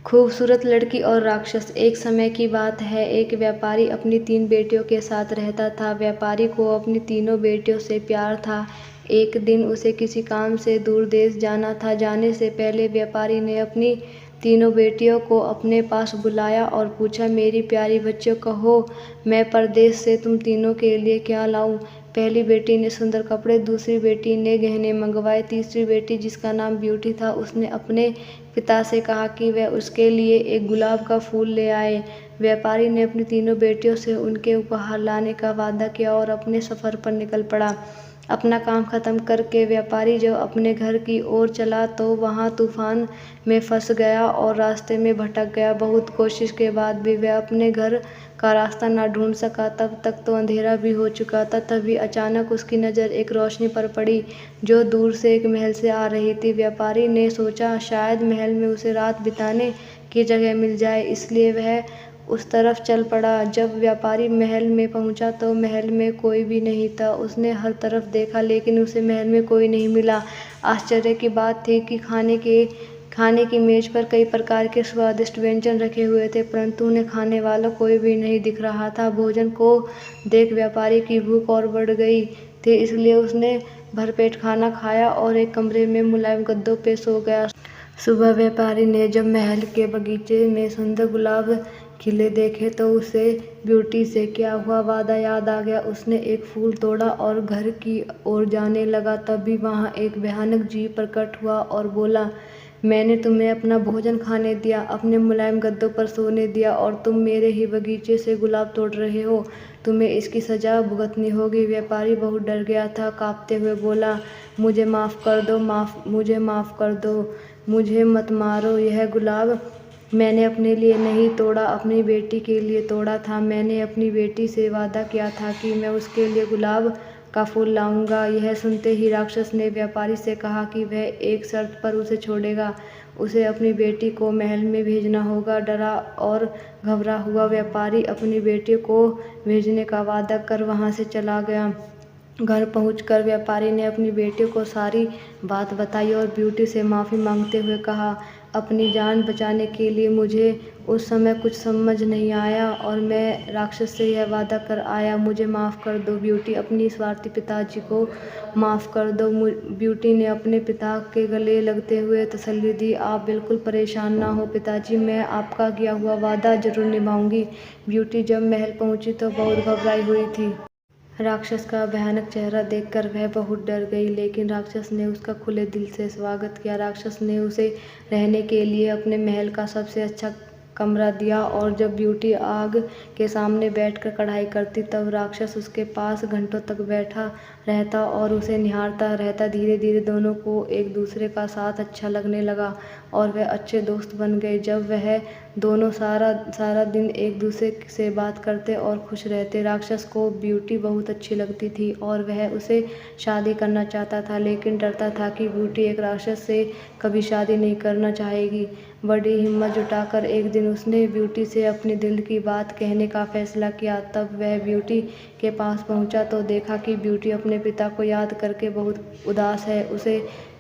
खूबसूरत लड़की और राक्षस। एक समय की बात है, एक व्यापारी अपनी 3 बेटियों के साथ रहता था। व्यापारी को अपनी तीनों बेटियों से प्यार था। एक दिन उसे किसी काम से दूर देश जाना था। जाने से पहले व्यापारी ने अपनी तीनों बेटियों को अपने पास बुलाया और पूछा, मेरी प्यारी बच्चियों, कहो मैं परदेश से तुम तीनों के लिए क्या लाऊं। पहली बेटी ने सुंदर कपड़े, दूसरी बेटी ने गहने मंगवाए, तीसरी बेटी जिसका नाम ब्यूटी था, उसने अपने पिता से कहा कि वह उसके लिए एक गुलाब का फूल ले आए। व्यापारी ने अपनी तीनों बेटियों से उनके उपहार लाने का वादा किया और अपने सफ़र पर निकल पड़ा। अपना काम खत्म करके व्यापारी जब अपने घर की ओर चला तो वहाँ तूफान में फंस गया और रास्ते में भटक गया। बहुत कोशिश के बाद भी वह अपने घर का रास्ता न ढूंढ सका। तब तक तो अंधेरा भी हो चुका था। तभी अचानक उसकी नज़र एक रोशनी पर पड़ी जो दूर से एक महल से आ रही थी। व्यापारी ने सोचा शायद महल में उसे रात बिताने की जगह मिल जाए, इसलिए वह उस तरफ चल पड़ा। जब व्यापारी महल में पहुंचा तो महल में कोई भी नहीं था। उसने हर तरफ देखा लेकिन उसे महल में कोई नहीं मिला। आश्चर्य की बात थी कि खाने की मेज पर कई प्रकार के स्वादिष्ट व्यंजन रखे हुए थे, परंतु उन्हें खाने वाला कोई भी नहीं दिख रहा था। भोजन को देख व्यापारी की भूख और बढ़ गई थी, इसलिए उसने भरपेट खाना खाया और एक कमरे में मुलायम गद्दों पे सो गया। सुबह व्यापारी ने जब महल के बगीचे में सुंदर गुलाब खिले देखे तो उसे ब्यूटी से किया हुआ वादा याद आ गया। उसने एक फूल तोड़ा और घर की ओर जाने लगा। तभी वहाँ एक भयानक जीव प्रकट हुआ और बोला, मैंने तुम्हें अपना भोजन खाने दिया, अपने मुलायम गद्दों पर सोने दिया और तुम मेरे ही बगीचे से गुलाब तोड़ रहे हो। तुम्हें इसकी सजा भुगतनी होगी। व्यापारी बहुत डर गया था। कांपते हुए बोला, मुझे माफ़ कर दो, मुझे माफ़ कर दो, मुझे मत मारो। यह गुलाब मैंने अपने लिए नहीं तोड़ा, अपनी बेटी के लिए तोड़ा था। मैंने अपनी बेटी से वादा किया था कि मैं उसके लिए गुलाब का फूल लाऊंगा। यह सुनते ही राक्षस ने व्यापारी से कहा कि वह एक शर्त पर उसे छोड़ेगा। उसे अपनी बेटी को महल में भेजना होगा। डरा और घबरा हुआ व्यापारी अपनी बेटी को भेजने का वादा कर वहाँ से चला गया। घर पहुंचकर व्यापारी ने अपनी बेटी को सारी बात बताई और ब्यूटी से माफ़ी मांगते हुए कहा, अपनी जान बचाने के लिए मुझे उस समय कुछ समझ नहीं आया और मैं राक्षस से यह वादा कर आया। मुझे माफ़ कर दो ब्यूटी, अपनी स्वार्थी पिताजी को माफ़ कर दो। ब्यूटी ने अपने पिता के गले लगते हुए तसल्ली दी, आप बिल्कुल परेशान ना हो पिताजी, मैं आपका किया हुआ वादा ज़रूर निभाऊंगी। ब्यूटी जब महल पहुंची तो बहुत घबराई हुई थी। राक्षस का भयानक चेहरा देखकर वह बहुत डर गई, लेकिन राक्षस ने उसका खुले दिल से स्वागत किया। राक्षस ने उसे रहने के लिए अपने महल का सबसे अच्छा कमरा दिया और जब ब्यूटी आग के सामने बैठकर कढ़ाई करती तब राक्षस उसके पास घंटों तक बैठा रहता और उसे निहारता रहता। धीरे धीरे दोनों को एक दूसरे का साथ अच्छा लगने लगा और वह अच्छे दोस्त बन गए। जब वह दोनों सारा दिन एक दूसरे से बात करते और खुश रहते। राक्षस को ब्यूटी बहुत अच्छी लगती थी और वह उसे शादी करना चाहता था, लेकिन डरता था कि ब्यूटी एक राक्षस से कभी शादी नहीं करना चाहेगी। बड़ी हिम्मत जुटाकर एक दिन उसने ब्यूटी से अपने दिल की बात कहने का फैसला किया। तब वह ब्यूटी के पास पहुंचा तो देखा कि ब्यूटी अपने पिता को याद करके बहुत उदास है। उसे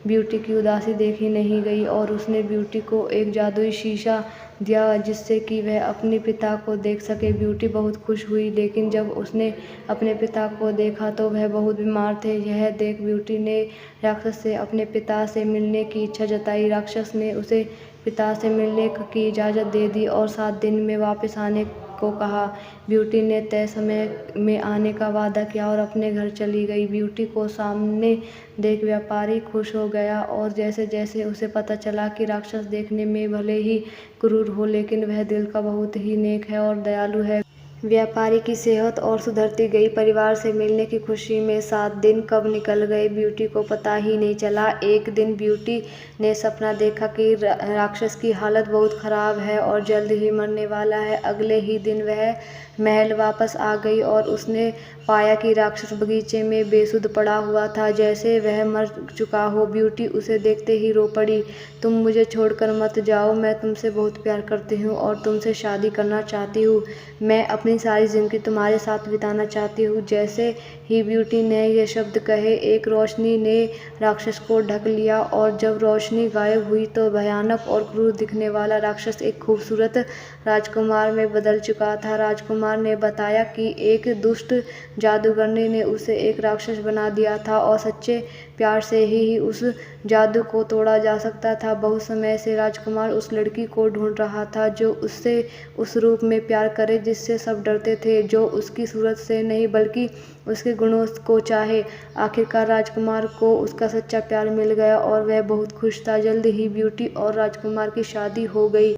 ब्यूटी की उदासी देखी नहीं गई और उसने ब्यूटी को एक जादुई शीशा दिया जिससे कि वह अपने पिता को देख सके। ब्यूटी बहुत खुश हुई, लेकिन जब उसने अपने पिता को देखा तो वह बहुत बीमार थे। यह देख ब्यूटी ने राक्षस से अपने पिता से मिलने की इच्छा जताई। राक्षस ने उसे पिता से मिलने की इजाज़त दे दी और 7 दिन में वापस आने को कहा। ब्यूटी ने तय समय में आने का वादा किया और अपने घर चली गई। ब्यूटी को सामने देख व्यापारी खुश हो गया और जैसे जैसे उसे पता चला कि राक्षस देखने में भले ही क्रूर हो, लेकिन वह दिल का बहुत ही नेक है और दयालु है। व्यापारी की सेहत और सुधरती गई। परिवार से मिलने की खुशी में 7 दिन कब निकल गए ब्यूटी को पता ही नहीं चला। एक दिन ब्यूटी ने सपना देखा कि राक्षस की हालत बहुत ख़राब है और जल्द ही मरने वाला है। अगले ही दिन वह महल वापस आ गई और उसने पाया कि राक्षस बगीचे में बेसुध पड़ा हुआ था, जैसे वह मर चुका हो। ब्यूटी उसे देखते ही रो पड़ी, तुम मुझे छोड़कर मत जाओ, मैं तुमसे बहुत प्यार करती हूँ और तुमसे शादी करना चाहती हूँ। मैं अपनी सारी ज़िंदगी तुम्हारे साथ बिताना चाहती हूँ। जैसे ही ब्यूटी ने ये शब्द कहे, एक रोशनी ने राक्षस को ढक लिया और जब रोशनी गायब हुई तो भयानक और क्रूर दिखने वाला राक्षस एक खूबसूरत राजकुमार में बदल चुका था। राजकुमार ने बताया कि एक दुष्ट जादूगरनी ने उसे एक राक्षस बना दिया था और सच्चे प्यार से ही उस जादू को तोड़ा जा सकता था। बहुत समय से राजकुमार उस लड़की को ढूंढ रहा था जो उससे उस रूप में प्यार करे जिससे सब डरते थे, जो उसकी सूरत से नहीं बल्कि उसके गुणों को चाहे। आखिरकार राजकुमार को उसका सच्चा प्यार मिल गया और वह बहुत खुश था। जल्द ही ब्यूटी और राजकुमार की शादी हो गई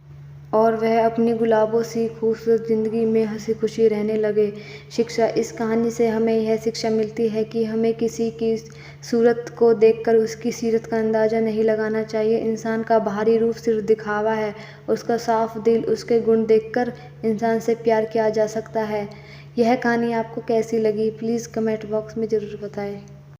और वह अपनी गुलाबों सी खूबसूरत ज़िंदगी में हंसी खुशी रहने लगे। शिक्षा: इस कहानी से हमें यह शिक्षा मिलती है कि हमें किसी की सूरत को देखकर उसकी सीरत का अंदाज़ा नहीं लगाना चाहिए। इंसान का बाहरी रूप सिर्फ दिखावा है, उसका साफ दिल, उसके गुण देखकर इंसान से प्यार किया जा सकता है। यह कहानी आपको कैसी लगी प्लीज़ कमेंट बॉक्स में ज़रूर बताएं।